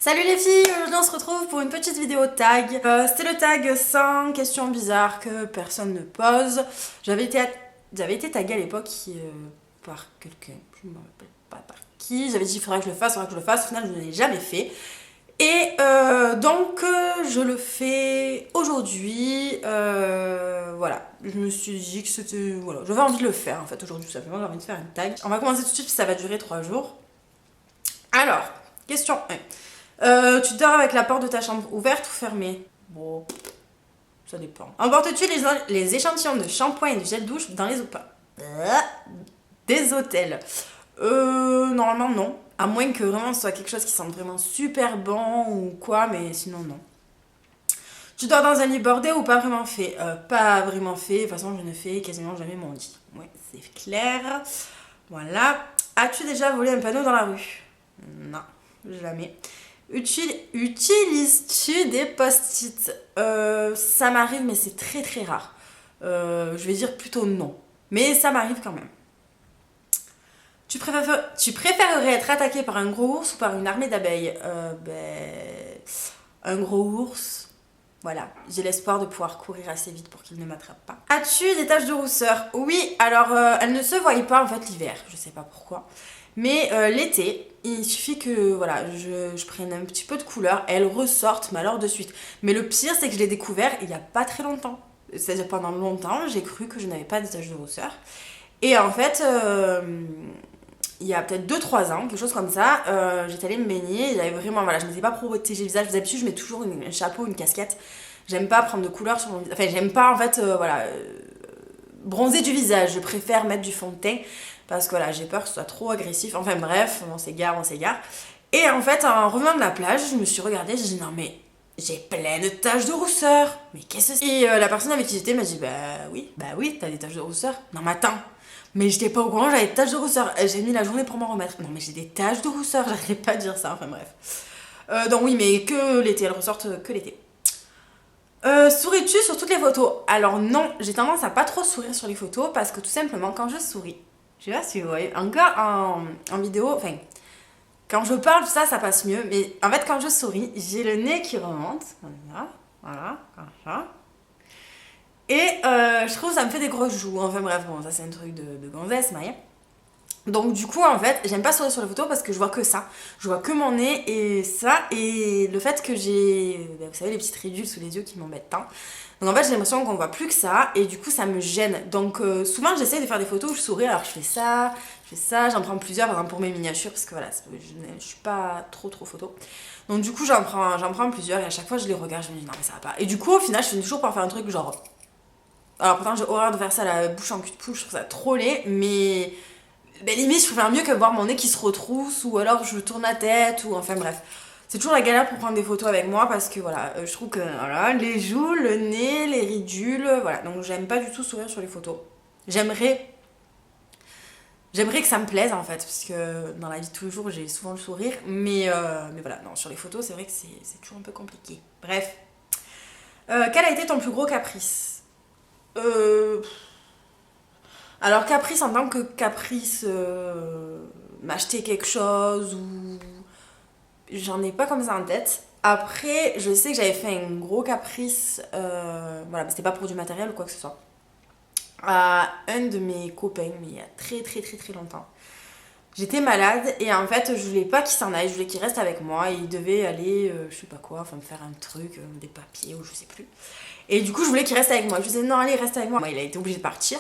Salut les filles, aujourd'hui on se retrouve pour une petite vidéo tag. C'était le tag 100 questions bizarres que personne ne pose. J'avais été taguée à l'époque par quelqu'un, je ne me rappelle pas par qui. J'avais dit il faudrait que je le fasse, au final je ne l'ai jamais fait. Et donc je le fais aujourd'hui. Voilà, je me suis dit que c'était... Voilà, j'avais envie de le faire en fait aujourd'hui tout simplement, j'ai envie de faire une tag. On va commencer tout de suite, ça va durer 3 jours. Alors, question 1. Tu dors avec la porte de ta chambre ouverte ou fermée? Bon, ça dépend. Emportes-tu les échantillons de shampoing et de gel douche dans les des hôtels? Normalement non. À moins que vraiment ce soit quelque chose qui sente vraiment super bon ou quoi, mais sinon non. Tu dors dans un lit bordé ou pas vraiment fait? Pas vraiment fait. De toute façon, je ne fais quasiment jamais mon lit. Ouais, c'est clair. Voilà. As-tu déjà volé un panneau dans la rue? Non, jamais. Utilises-tu des post-it? Ça m'arrive, mais c'est très très rare. Je vais dire plutôt non. Mais ça m'arrive quand même. Tu préférerais être attaqué par un gros ours ou par une armée d'abeilles? Un gros ours. Voilà, j'ai l'espoir de pouvoir courir assez vite pour qu'il ne m'attrape pas. As-tu des taches de rousseur? Oui, alors elles ne se voient pas en fait l'hiver, je sais pas pourquoi. Mais l'été, il suffit que voilà, je prenne un petit peu de couleur, elles ressortent, mais alors de suite. Mais le pire, c'est que je l'ai découvert il y a pas très longtemps. C'est-à-dire pendant longtemps, j'ai cru que je n'avais pas de taches de rousseur. Et en fait, il y a peut-être 2-3 ans, quelque chose comme ça, j'étais allée me baigner, j'avais vraiment, voilà, je ne m'étais pas protégé le visage. D'habitude, je mets toujours un chapeau, une casquette. J'aime pas prendre de couleur sur mon visage. Enfin, j'aime pas en fait, bronzer du visage. Je préfère mettre du fond de teint parce que voilà, j'ai peur que ce soit trop agressif. Enfin bref, on s'égare. Et en fait, en revenant de la plage, je me suis regardée, j'ai dit non mais j'ai plein de taches de rousseur. Mais qu'est-ce que c'est? Et la personne avec qui j'étais m'a dit bah oui, t'as des taches de rousseur. Non mais attends. Mais j'étais pas au courant, j'avais des taches de rousseur. J'ai mis la journée pour m'en remettre. Non mais j'ai des taches de rousseur, j'arrivais pas à dire ça. Enfin bref. Donc oui, mais que l'été, elles ressortent que l'été. Souris-tu sur toutes les photos? Alors non, j'ai tendance à pas trop sourire sur les photos parce que tout simplement quand je souris, je sais pas si vous voyez, encore en vidéo, enfin quand je parle tout ça, ça passe mieux, mais en fait quand je souris, j'ai le nez qui remonte, voilà, comme ça. Et je trouve que ça me fait des grosses joues, enfin bref, bon ça c'est un truc de gonzesse, mais donc du coup en fait j'aime pas sourire sur les photos parce que je vois que ça. Je vois que mon nez et ça et le fait que j'ai, vous savez les petites ridules sous les yeux qui m'embêtent tant. Donc en fait j'ai l'impression qu'on voit plus que ça et du coup ça me gêne. Donc souvent j'essaie de faire des photos où je souris, alors je fais ça, j'en prends plusieurs par exemple pour mes miniatures parce que voilà, je suis pas trop photo. Donc du coup j'en prends plusieurs et à chaque fois je les regarde, je me dis non mais ça va pas. Et du coup au final je finis toujours par faire un truc genre... Alors pourtant j'ai horreur de faire ça la bouche en cul de poule, je trouve ça trop laid mais limite, je préfère mieux que voir mon nez qui se retrousse ou alors je tourne la tête ou enfin bref. C'est toujours la galère pour prendre des photos avec moi parce que voilà, je trouve que voilà, les joues, le nez, les ridules, voilà. Donc j'aime pas du tout sourire sur les photos. J'aimerais que ça me plaise en fait parce que dans la vie de tous les jours, j'ai souvent le sourire mais voilà, non, sur les photos, c'est vrai que c'est toujours un peu compliqué. Bref. Quel a été ton plus gros caprice? Euh Alors caprice en tant que caprice, m'acheter quelque chose ou... J'en ai pas comme ça en tête. Après, je sais que j'avais fait un gros caprice, voilà, mais c'était pas pour du matériel ou quoi que ce soit, à un de mes copains, mais il y a très longtemps. J'étais malade et en fait, je voulais pas qu'il s'en aille, je voulais qu'il reste avec moi et il devait aller, je sais pas quoi, enfin me faire un truc, des papiers ou je sais plus. Et du coup, je voulais qu'il reste avec moi. Je disais non, allez, reste avec moi. Il a été obligé de partir.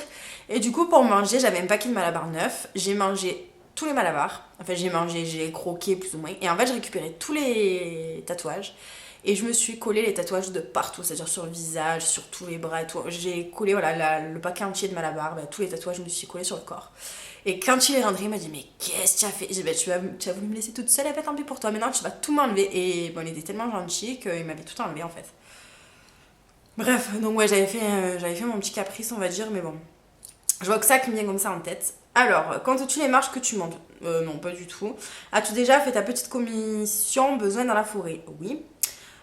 Et du coup, pour manger, j'avais un paquet de malabars neufs. J'ai mangé tous les malabars. Enfin, j'ai croqué plus ou moins. Et en fait, j'ai récupéré tous les tatouages. Et je me suis collé les tatouages de partout, c'est-à-dire sur le visage, sur tous les bras et tout. J'ai collé voilà, le paquet entier de malabars, tous les tatouages, je me suis collé sur le corps. Et quand il est rentré, il m'a dit mais qu'est-ce que tu as fait? J'ai dit tu as voulu me laisser toute seule, et tant pis pour toi. Maintenant, tu vas tout m'enlever. Et bon, il était tellement gentil qu'il m'avait tout enlevé en fait. Bref, donc ouais, j'avais fait mon petit caprice, on va dire, mais bon. Je vois que ça qui me vient comme ça en tête. Alors, comptes-tu les marches que tu montes? Non, pas du tout. As-tu déjà fait ta petite commission besoin dans la forêt? Oui.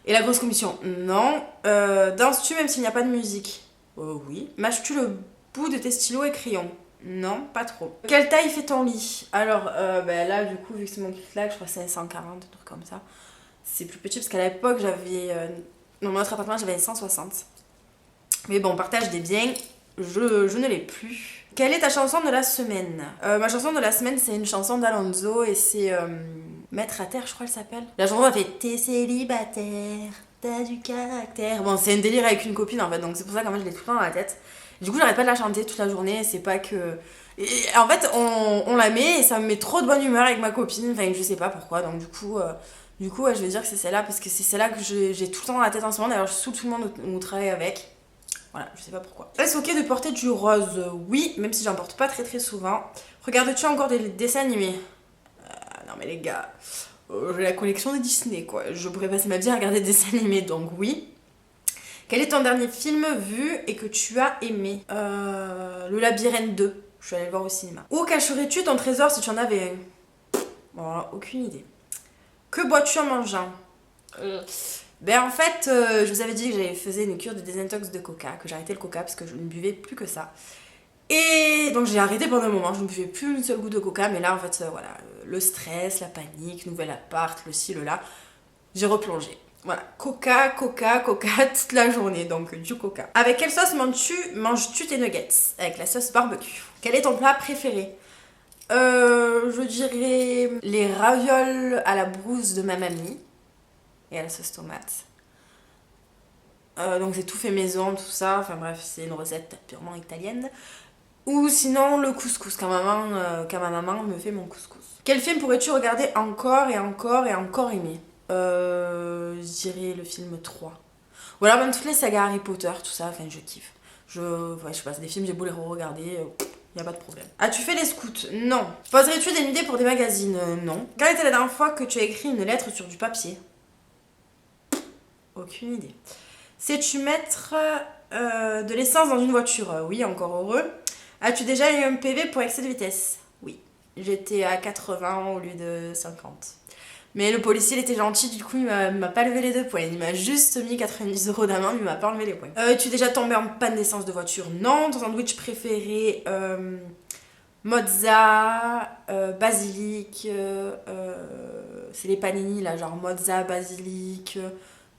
Et la grosse commission? Non. Danses-tu même s'il n'y a pas de musique? Oui. Mâches-tu le bout de tes stylos et crayons? Non, pas trop. Quelle taille fait ton lit? Alors, là, du coup, vu que c'est mon clic-clac, je crois que c'est 140, un truc comme ça. c'est plus petit parce qu'à l'époque, j'avais... dans mon autre appartement, j'avais 160. Mais bon, partage des biens, je ne l'ai plus. Quelle est ta chanson de la semaine? Ma chanson de la semaine, c'est une chanson d'Alonso et c'est Mettre à terre, je crois qu'elle s'appelle. La chanson, elle fait T'es célibataire, t'as du caractère. Bon, c'est un délire avec une copine en fait, donc c'est pour ça qu'en fait, je l'ai tout le temps dans la tête. Du coup, j'arrête pas de la chanter toute la journée, c'est pas que... Et en fait, on la met et ça me met trop de bonne humeur avec ma copine, enfin, je sais pas pourquoi, donc du coup, ouais, je vais dire que c'est celle-là parce que c'est celle-là que j'ai tout le temps dans la tête en ce moment. D'ailleurs, je saoule tout le monde où travaille avec. Voilà, je sais pas pourquoi. Est-ce ok de porter du rose? Oui, même si j'en porte pas très très souvent. Regardes-tu encore des dessins animés? Non mais les gars, j'ai la collection de Disney quoi. Je pourrais passer ma vie à regarder des dessins animés, donc oui. Quel est ton dernier film vu et que tu as aimé? Le Labyrinthe 2. Je suis allée le voir au cinéma. Où cacherais-tu ton trésor si tu en avais un? Bon, aucune idée. Que bois-tu en mangeant? Ben en fait, je vous avais dit que j'avais fait une cure de désintox de coca, que j'ai arrêté le coca parce que je ne buvais plus que ça. Et donc j'ai arrêté pendant un moment, je ne buvais plus une seule goutte de coca, mais là en fait, voilà, le stress, la panique, nouvel appart, le ci, le là, j'ai replongé. Voilà, coca, coca, coca toute la journée, donc du coca. Avec quelle sauce manges-tu tes nuggets? Avec la sauce barbecue. Quel est ton plat préféré? Je dirais les ravioles à la brousse de ma mamie et à la sauce tomate. Donc c'est tout fait maison, tout ça. Enfin bref, c'est une recette purement italienne. Ou sinon le couscous, quand ma maman me fait mon couscous. Quel film pourrais-tu regarder encore et encore et encore aimer? Je dirais le film 3. Ou alors même toutes les sagas Harry Potter, tout ça, enfin je kiffe. Ouais, je sais pas, c'est des films, j'ai beau les re-regarder, y a pas de problème. As-tu fait les scouts? Non. Poserais-tu des idées pour des magazines? Non. Quand était la dernière fois que tu as écrit une lettre sur du papier? Aucune idée. Sais-tu mettre de l'essence dans une voiture? Oui, encore heureux. As-tu déjà eu un PV pour excès de vitesse? Oui. J'étais à 80 au lieu de 50. Mais le policier, il était gentil, du coup, il m'a pas levé les 2 points. Il m'a juste mis 90 € d'amende, mais il m'a pas enlevé les points. Es-tu déjà tombé en panne d'essence de voiture? Non. Ton sandwich préféré? Mozza, basilic, c'est les panini là, genre mozza, basilic,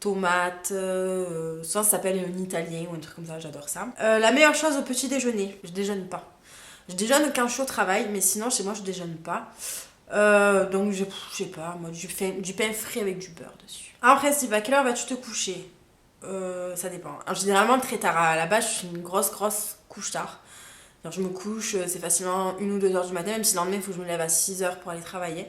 tomate, ça s'appelle un italien ou un truc comme ça, j'adore ça. La meilleure chose au petit déjeuner, je déjeune pas. Je déjeune quand je suis au travail, mais sinon chez moi je déjeune pas. Donc je sais pas, moi du pain frit avec du beurre dessus. En principe, à quelle heure vas-tu te coucher? Ça dépend. Alors, généralement très tard, à la base je suis une grosse couche tard. Alors, je me couche, c'est facilement 1 ou 2 heures du matin, même si le lendemain il faut que je me lève à 6 heures pour aller travailler.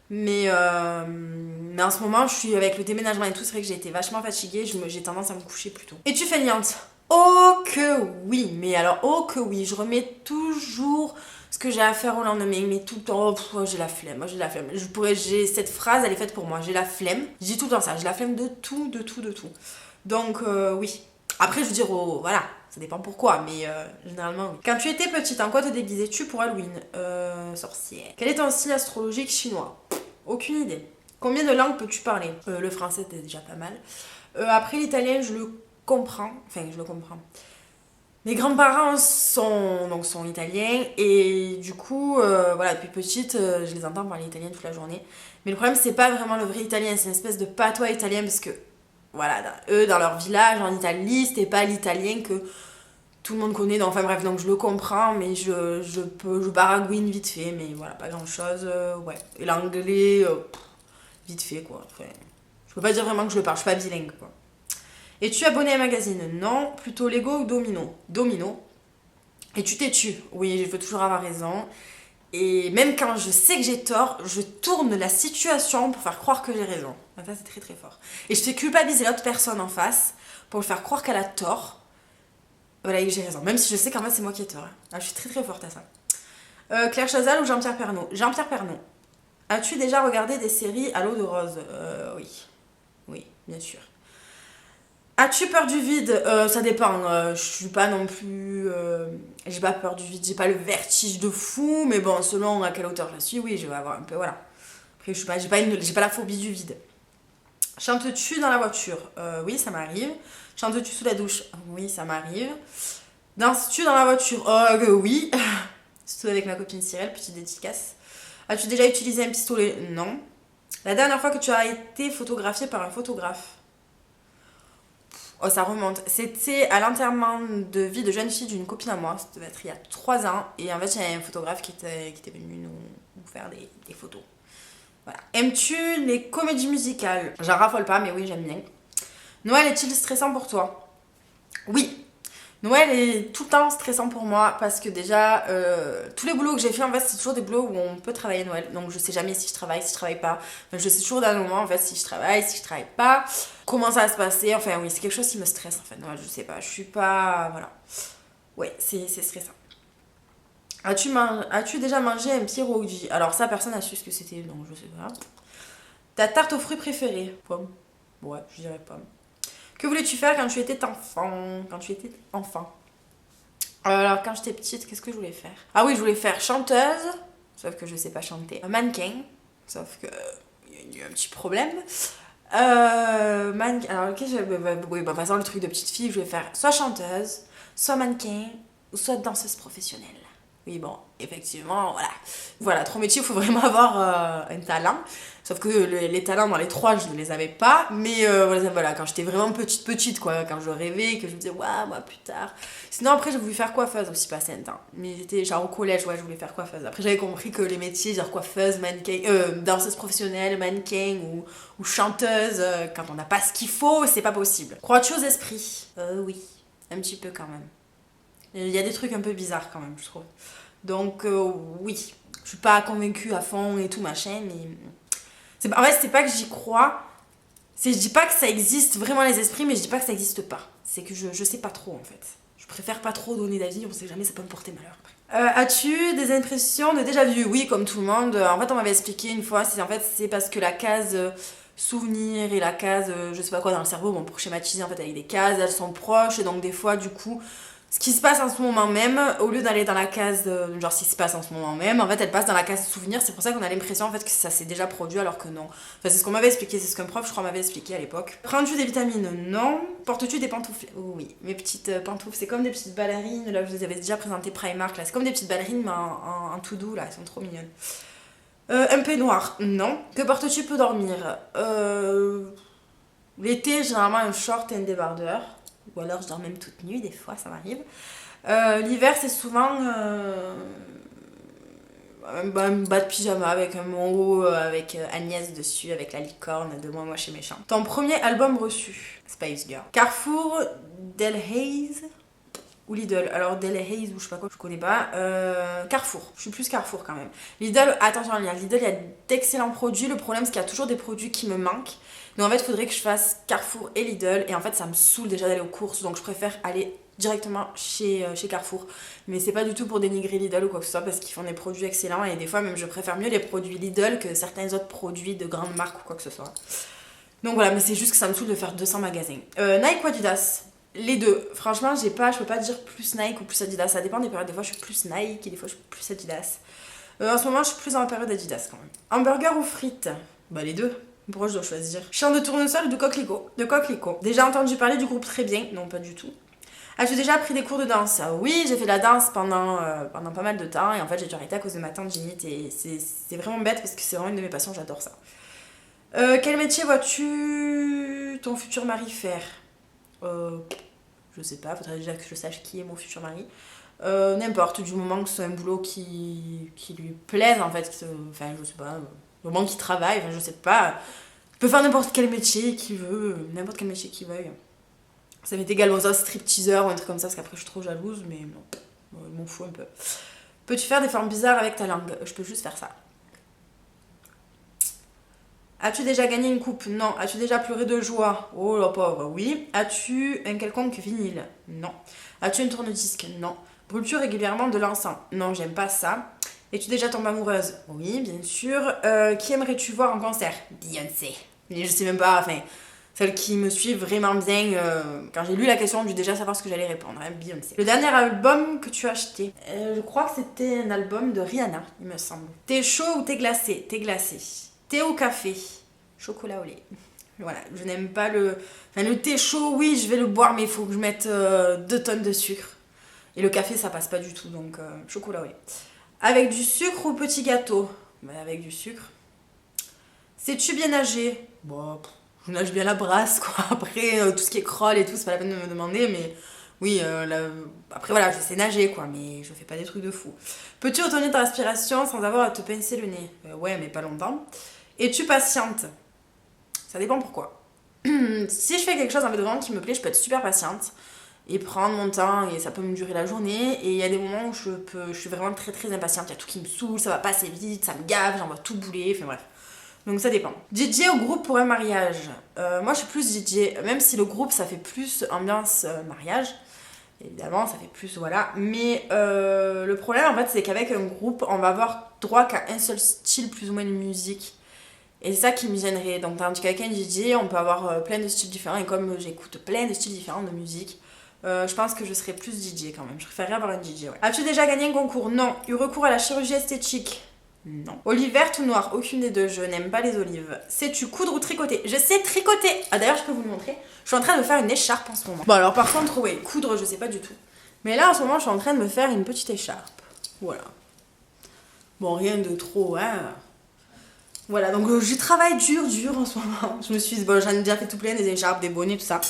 Mais en ce moment, je suis avec le déménagement et tout, c'est vrai que j'ai été vachement fatiguée, j'ai tendance à me coucher plus tôt. Es-tu feignante? Oh que oui, mais alors oh que oui, je remets toujours ce que j'ai à faire au lendemain, mais tout le temps, j'ai la flemme, moi j'ai la flemme. Cette phrase, elle est faite pour moi, j'ai la flemme, je dis tout le temps ça, j'ai la flemme de tout. Donc oui. Après, je veux dire, voilà, ça dépend pourquoi, mais généralement oui. Quand tu étais petite, en quoi te déguisais-tu pour Halloween? Sorcière. Quel est ton signe astrologique chinois? Aucune idée. Combien de langues peux-tu parler? Le français, c'est déjà pas mal. Après, l'italien, je le comprends. Mes grands-parents sont italiens et du coup, voilà, depuis petite, je les entends parler italien toute la journée. Mais le problème, c'est pas vraiment le vrai italien, c'est une espèce de patois italien parce que, voilà, dans leur village en Italie, c'était pas l'italien que tout le monde connaît. Donc, enfin bref, donc je le comprends, mais je baragouine vite fait, mais voilà, pas grand-chose, ouais. Et l'anglais, vite fait, quoi. Enfin, je peux pas dire vraiment que je le parle, je suis pas bilingue, quoi. Es-tu abonné à un magazine? Non. Plutôt Lego ou Domino? Domino. Es-tu têtu? Oui, je veux toujours avoir raison. Et même quand je sais que j'ai tort, je tourne la situation pour faire croire que j'ai raison. Ça, c'est très très fort. Et je fais culpabiliser l'autre personne en face pour lui faire croire qu'elle a tort. Voilà, et que j'ai raison. Même si je sais qu'en fait, c'est moi qui ai tort. Ah, je suis très très forte à ça. Claire Chazal ou Jean-Pierre Pernaut? Jean-Pierre Pernaut. As-tu déjà regardé des séries à l'eau de rose? Oui. Oui, bien sûr. As-tu peur du vide? Ça dépend. Je suis pas non plus. J'ai pas peur du vide, j'ai pas le vertige de fou, mais bon, selon à quelle hauteur je suis, oui, je vais avoir un peu. Voilà. Après, j'ai pas la phobie du vide. Chantes-tu dans la voiture? Oui, ça m'arrive. Chantes-tu sous la douche? Oui, ça m'arrive. Danses-tu dans la voiture? Oui. Surtout avec ma copine Cyril, petite dédicace. As-tu déjà utilisé un pistolet? Non. La dernière fois que tu as été photographiée par un photographe. Oh, ça remonte. C'était à l'enterrement de vie de jeune fille d'une copine à moi. Ça devait être il y a 3 ans. Et en fait, il y avait un photographe qui était venu nous faire des photos. Voilà. Aimes-tu les comédies musicales? J'en raffole pas, mais oui, j'aime bien. Noël est-il stressant pour toi? Oui. Noël est tout le temps stressant pour moi parce que déjà, tous les boulots que j'ai fait, en fait, c'est toujours des boulots où on peut travailler Noël. Donc, je sais jamais si je travaille, si je travaille pas. Enfin, je sais toujours d'un moment, en fait, si je travaille, si je travaille pas. Comment ça va se passer. Enfin, oui, c'est quelque chose qui me stresse, en fait. Noël, je sais pas. Je suis pas. Voilà. Ouais, c'est stressant. As-tu déjà mangé un pierogi? Alors, ça, personne n'a su ce que c'était, donc je sais pas. Ta tarte aux fruits préférée? Pomme. Ouais, je dirais pomme. Que voulais-tu faire quand tu étais enfant? Quand tu étais enfant. Alors, quand j'étais petite, qu'est-ce que je voulais faire? Ah oui, je voulais faire chanteuse, sauf que je sais pas chanter. Mannequin, sauf que il y a eu un petit problème. Alors, qu'est-ce que oui, bah, par exemple, le truc de petite fille, je voulais faire soit chanteuse, soit mannequin, ou soit danseuse professionnelle. Oui, bon, effectivement, voilà. Voilà, 3 métiers, il faut vraiment avoir un talent. Sauf que les talents dans les 3, je ne les avais pas. Mais voilà, quand j'étais vraiment petite, quoi, quand je rêvais, que je me disais, waouh, moi plus tard. Sinon, après, j'ai voulu faire coiffeuse aussi, passer un temps. Mais j'étais genre au collège, ouais, je voulais faire coiffeuse. Après, j'avais compris que les métiers, genre coiffeuse, mannequin, danseuse professionnelle, mannequin ou chanteuse, quand on n'a pas ce qu'il faut, c'est pas possible. Crois-tu aux esprits? Oui, un petit peu quand même. Il y a des trucs un peu bizarres quand même, je trouve. Donc, oui, je suis pas convaincue à fond et tout, machin, mais. En fait, c'est pas que j'y crois, je dis pas que ça existe vraiment les esprits, mais je dis pas que ça existe pas. C'est que je sais pas trop en fait. Je préfère pas trop donner d'avis, on sait jamais, ça peut me porter malheur après. As-tu des impressions de déjà vu? Oui, comme tout le monde. En fait, on m'avait expliqué une fois, c'est parce que la case souvenir et la case je sais pas quoi dans le cerveau, bon, pour schématiser en fait avec des cases, elles sont proches, et donc des fois, du coup, ce qui se passe en ce moment même, au lieu d'aller dans la case, genre ce qui se passe en ce moment même, en fait elle passe dans la case souvenir, c'est pour ça qu'on a l'impression en fait que ça s'est déjà produit alors que non. Enfin c'est ce qu'on m'avait expliqué, c'est ce qu'un prof je crois m'avait expliqué à l'époque. Prends-tu des vitamines? Non. Portes-tu des pantoufles? Oui, mes petites pantoufles, c'est comme des petites ballerines, là je vous avais déjà présenté Primark, là c'est comme des petites ballerines mais en tout doux là, elles sont trop mignonnes. Un peignoir? Non. Que portes-tu pour dormir? L'été généralement un short et un débardeur. Ou alors je dors même toute nue, des fois ça m'arrive. L'hiver, c'est souvent un bas de pyjama avec un mot avec Agnès dessus, avec la licorne de Moi Moche et Méchant. Ton premier album reçu? Spice Girl. Carrefour, Delhaize ou Lidl. Alors Delhaize ou je sais pas quoi, je connais pas. Carrefour. Je suis plus Carrefour quand même. Lidl, attention, Lidl, il y a d'excellents produits. Le problème, c'est qu'il y a toujours des produits qui me manquent. Donc en fait, il faudrait que je fasse Carrefour et Lidl. Et en fait, ça me saoule déjà d'aller aux courses. Donc je préfère aller directement chez Carrefour. Mais c'est pas du tout pour dénigrer Lidl ou quoi que ce soit parce qu'ils font des produits excellents. Et des fois, même, je préfère mieux les produits Lidl que certains autres produits de grandes marques ou quoi que ce soit. Donc voilà, mais c'est juste que ça me saoule de faire 200 magasins. Nike ou Adidas? Les deux. Franchement, je peux pas dire plus Nike ou plus Adidas. Ça dépend des périodes. Des fois, je suis plus Nike et des fois, je suis plus Adidas. En ce moment, je suis plus dans la période Adidas quand même. Hamburger ou frites? Bah, les deux. Pourquoi je dois choisir? Chien de tournesol ou de coquelicot? De coquelicot. Déjà entendu parler du groupe Très Bien? Non, pas du tout. As-tu déjà pris des cours de danse? Oui, j'ai fait de la danse pendant pas mal de temps. Et en fait, j'ai dû arrêter à cause de ma tendinite. Et c'est vraiment bête parce que c'est vraiment une de mes passions. J'adore ça. Quel métier vois-tu ton futur mari faire? Je sais pas, faudrait déjà que je sache qui est mon futur mari. N'importe, du moment que c'est un boulot qui lui plaise en fait, enfin je sais pas, du moment qu'il travaille, enfin je sais pas, il peut faire n'importe quel métier qu'il veut, n'importe quel métier qu'il veuille. Ça m'est égal, bon ça stripteaseur ou un truc comme ça parce qu'après je suis trop jalouse, mais non, je m'en fous un peu. Peux-tu faire des formes bizarres avec ta langue? Je peux juste faire ça. As-tu déjà gagné une coupe? Non. As-tu déjà pleuré de joie? Oh la pauvre, oui. As-tu un quelconque vinyle? Non. As-tu une tourne-disque? Non. Brûles-tu régulièrement de l'encens? Non, j'aime pas ça. Es-tu déjà tombée amoureuse? Oui, bien sûr. Qui aimerais-tu voir en concert? Beyoncé. Mais je sais même pas, enfin, celle qui me suit vraiment bien. Quand j'ai lu la question, j'ai dû déjà savoir ce que j'allais répondre. Hein, Beyoncé. Le dernier album que tu as acheté? Je crois que c'était un album de Rihanna, il me semble. T'es chaud ou t'es glacé? T'es glacé. Thé au café? Chocolat au lait. Voilà, je n'aime pas le. Enfin, le thé chaud, oui, je vais le boire, mais il faut que je mette 2 tonnes de sucre. Et le café, ça passe pas du tout, donc chocolat au lait. Avec du sucre ou petit gâteau? Avec du sucre. Sais-tu bien nager? Bon, je nage bien la brasse, quoi. Après, tout ce qui est crawl et tout, c'est pas la peine de me demander, mais oui, après voilà, je sais nager, quoi, mais je fais pas des trucs de fou. Peux-tu retenir ta respiration sans avoir à te pincer le nez? Ouais, mais pas longtemps. Es-tu patiente? Ça dépend pourquoi. Si je fais quelque chose en fait vraiment qui me plaît, je peux être super patiente et prendre mon temps et ça peut me durer la journée. Et il y a des moments où je suis vraiment très très impatiente. Il y a tout qui me saoule, ça va pas assez vite, ça me gave, j'en vois tout bouler, enfin bref. Donc ça dépend. DJ au groupe pour un mariage. Moi je suis plus DJ, même si le groupe ça fait plus ambiance mariage. Évidemment, ça fait plus, voilà. Mais le problème en fait c'est qu'avec un groupe, on va avoir droit qu'à un seul style plus ou moins de musique. Et c'est ça qui me gênerait. Donc, tandis qu'avec un DJ, on peut avoir plein de styles différents. Et comme j'écoute plein de styles différents de musique, je pense que je serais plus DJ quand même. Je préférerais avoir un DJ, ouais. As-tu déjà gagné un concours? Non. Eu recours à la chirurgie esthétique? Non. Olive verte ou noire? Aucune des deux. Je n'aime pas les olives. Sais-tu coudre ou tricoter? Je sais tricoter. Ah, d'ailleurs, je peux vous le montrer. Je suis en train de me faire une écharpe en ce moment. Bon, alors par contre, ouais, coudre, je sais pas du tout. Mais là, en ce moment, je suis en train de me faire une petite écharpe. Voilà. Bon, rien de trop, hein. Voilà, donc je travaille dur en ce moment. Je me suis dit, bon, j'en ai déjà fait tout plein, des écharpes, des bonnets, tout ça.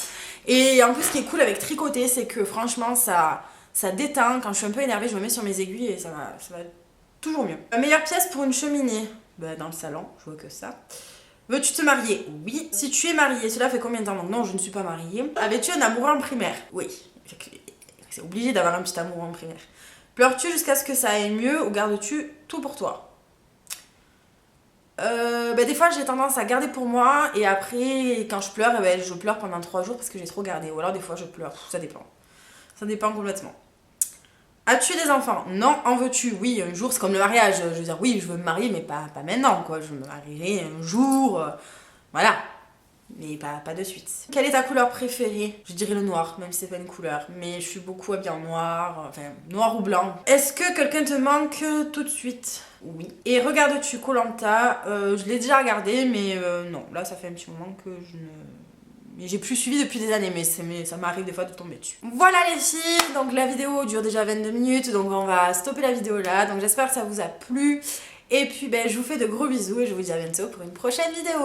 Et en plus, ce qui est cool avec tricoter, c'est que franchement, ça détend. Quand je suis un peu énervée, je me mets sur mes aiguilles et ça va toujours mieux. La meilleure pièce pour une cheminée? Bah, dans le salon, je vois que ça. Veux-tu te marier? Oui. Si tu es mariée, cela fait combien de temps? Donc non, je ne suis pas mariée. Avais-tu un amoureux en primaire? Oui. C'est obligé d'avoir un petit amoureux en primaire. Pleures-tu jusqu'à ce que ça aille mieux ou gardes-tu tout pour toi? Des fois j'ai tendance à garder pour moi et après quand je pleure, je pleure pendant 3 jours parce que j'ai trop gardé. Ou alors des fois je pleure, ça dépend. Ça dépend complètement. As-tu des enfants? Non. En veux-tu? Oui, un jour, c'est comme le mariage. Je veux dire, oui, je veux me marier, mais pas maintenant, quoi. Je me marierai un jour, voilà. Mais pas de suite. Quelle est ta couleur préférée? Je dirais le noir, même si c'est pas une couleur. Mais je suis beaucoup habillée en noir, enfin noir ou blanc. Est-ce que quelqu'un te manque tout de suite? Oui. Et regardes-tu koh? Je l'ai déjà regardé, mais non. Là, ça fait un petit moment que je ne... Mais j'ai plus suivi depuis des années, mais ça m'arrive des fois de tomber dessus. Voilà les filles, donc la vidéo dure déjà 22 minutes, donc on va stopper la vidéo là. Donc j'espère que ça vous a plu. Et puis je vous fais de gros bisous et je vous dis à bientôt pour une prochaine vidéo.